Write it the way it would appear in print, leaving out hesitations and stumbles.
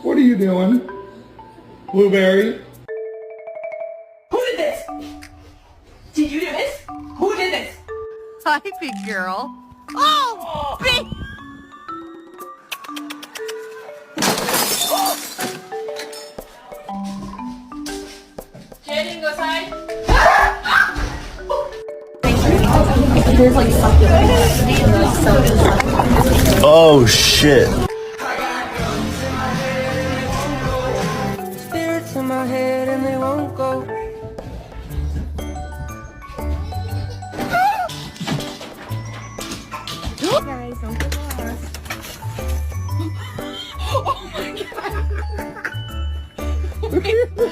What are you doing? Blueberry? Who did this? Did you do this? Who did this? Hi, big girl. Oh, big. Jenny, go side. There's like something. Oh shit. Spirits in my head and they won't go. Guys, don't get lost. Oh my god.